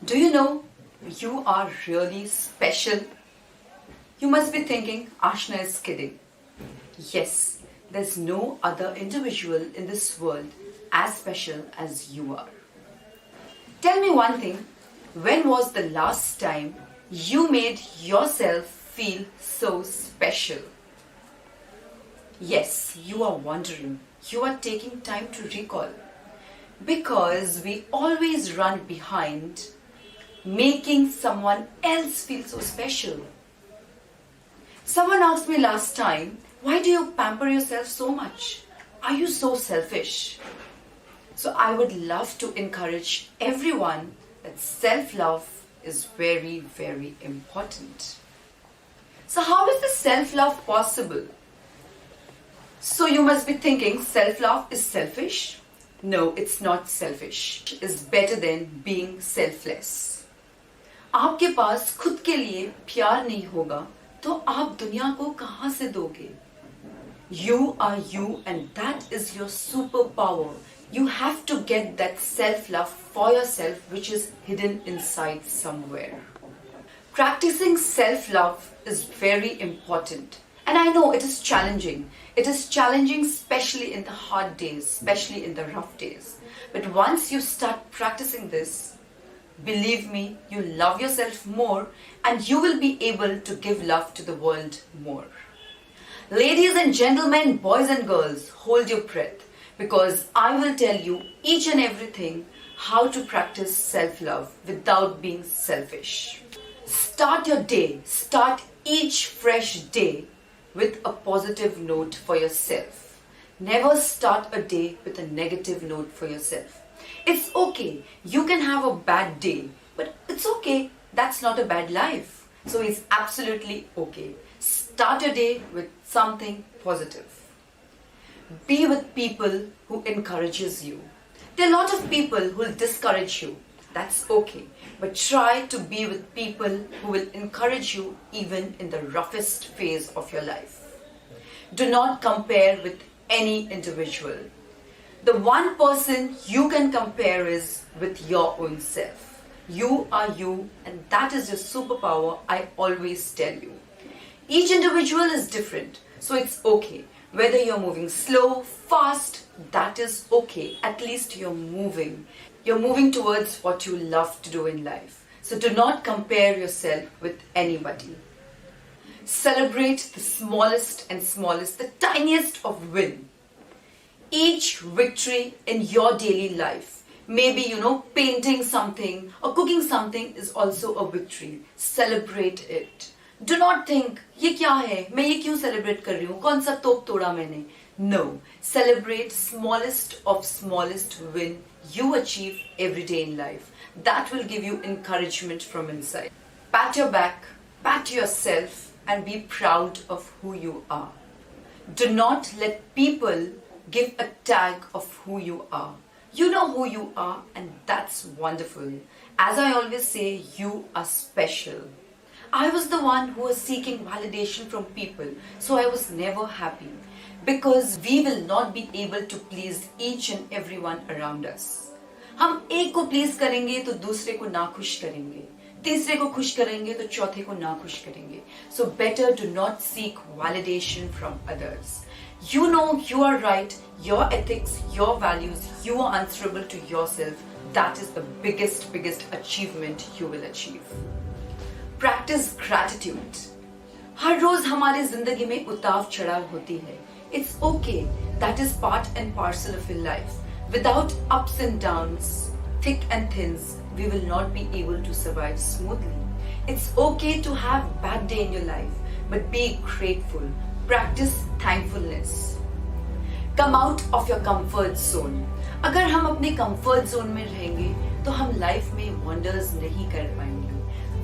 Do you know you are really special? You must be thinking Ashna is kidding. Yes, there's no other individual in this world as special as you are. Tell me one thing, when was the last time you made yourself feel so special? Yes, you are wondering, you are taking time to recall. Because we always run behind making someone else feel so special. Someone asked me last time, why do you pamper yourself so much? Are you so selfish? So I would love to encourage everyone that self-love is very, very important. So how is the self-love possible? So you must be thinking self-love is selfish? No, it's not selfish. It's better than being selfless. आपके पास खुद के लिए प्यार नहीं होगा तो आप दुनिया को कहां से दोगे? You are you and that is your superpower. You have to get that self-love for yourself which is hidden inside somewhere. Practicing self-love is very important. And I know it is challenging. It is challenging especially in the hard days, especially in the rough days. But once you start practicing this, believe me, you love yourself more and you will be able to give love to the world more. Ladies and gentlemen, boys and girls, hold your breath because I will tell you each and everything how to practice self-love without being selfish. Start your day, start each fresh day with a positive note for yourself. Never start a day with a negative note for yourself. It's okay, you can have a bad day, but it's okay, that's not a bad life. So it's absolutely okay. Start your day with something positive. Be with people who encourages you. There are a lot of people who will discourage you. That's okay. But try to be with people who will encourage you even in the roughest phase of your life. Do not compare with any individual. The one person you can compare is with your own self. You are you and that is your superpower, I always tell you. Each individual is different, so it's okay. Whether you're moving slow, fast, that is okay. At least you're moving. You're moving towards what you love to do in life. So do not compare yourself with anybody. Celebrate the smallest, the tiniest of wins. Each victory in your daily life, maybe painting something or cooking something is also a victory. Celebrate it. Do not think, ये क्या है? मैं ये क्यों celebrate कर रही हूँ? कौन सा तोप तोड़ा मैंने? No. Celebrate smallest of smallest win you achieve every day in life. That will give you encouragement from inside. Pat your back, pat yourself and be proud of who you are. Do not let people give a tag of who you are. You know who you are and that's wonderful. As I always say, you are special. I was the one who was seeking validation from people, so I was never happy. Because we will not be able to please each and everyone around us. हम एक को please करेंगे तो दूसरे को नाखुश करेंगे, तीसरे को खुश करेंगे तो चौथे को नाखुश करेंगे. So better do not seek validation from others. You know you are right, your ethics, your values, you are answerable to yourself. That is the biggest achievement you will achieve. Practice gratitude. हर रोज हमारे जिंदगी में उतार चढ़ाव होती है. It's okay. That is part and parcel of your life. Without ups and downs, thick and thins, we will not be able to survive smoothly. It's okay to have bad day in your life, but be grateful. Practice thankfulness. Come out of your comfort zone. अगर हम अपने comfort zone में रहेंगे, तो हम life में wonders नहीं कर पाएंगे.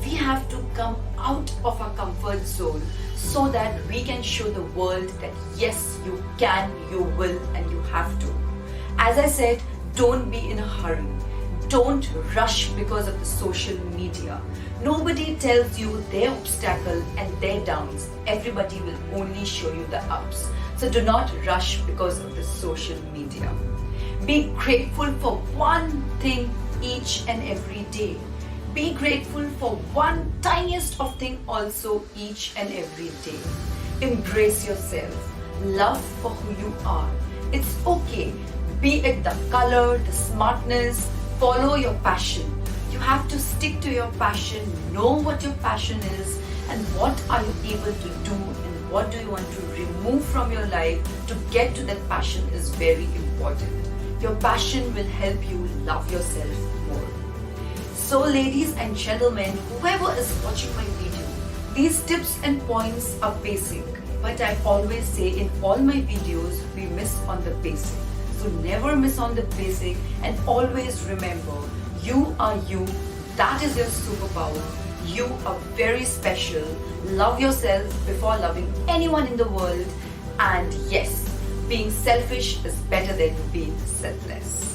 We have to come out of our comfort zone so that we can show the world that yes, you can, you will, and you have to. As I said, don't be in a hurry. Don't rush because of the social media. Nobody tells you their obstacle and their downs. Everybody will only show you the ups. So do not rush because of the social media. Be grateful for one thing each and every day. Be grateful for one tiniest of thing also each and every day. Embrace yourself. Love for who you are. It's okay. Be it the color, the smartness, follow your passion. You have to stick to your passion, know what your passion is and what are you able to do and what do you want to remove from your life to get to that passion is very important. Your passion will help you love yourself more. So ladies and gentlemen, whoever is watching my video, these tips and points are basic, but I always say in all my videos, we miss on the basic. So never miss on the basic and always remember, you are you, that is your superpower. You are very special. Love yourself before loving anyone in the world. And yes, being selfish is better than being selfless.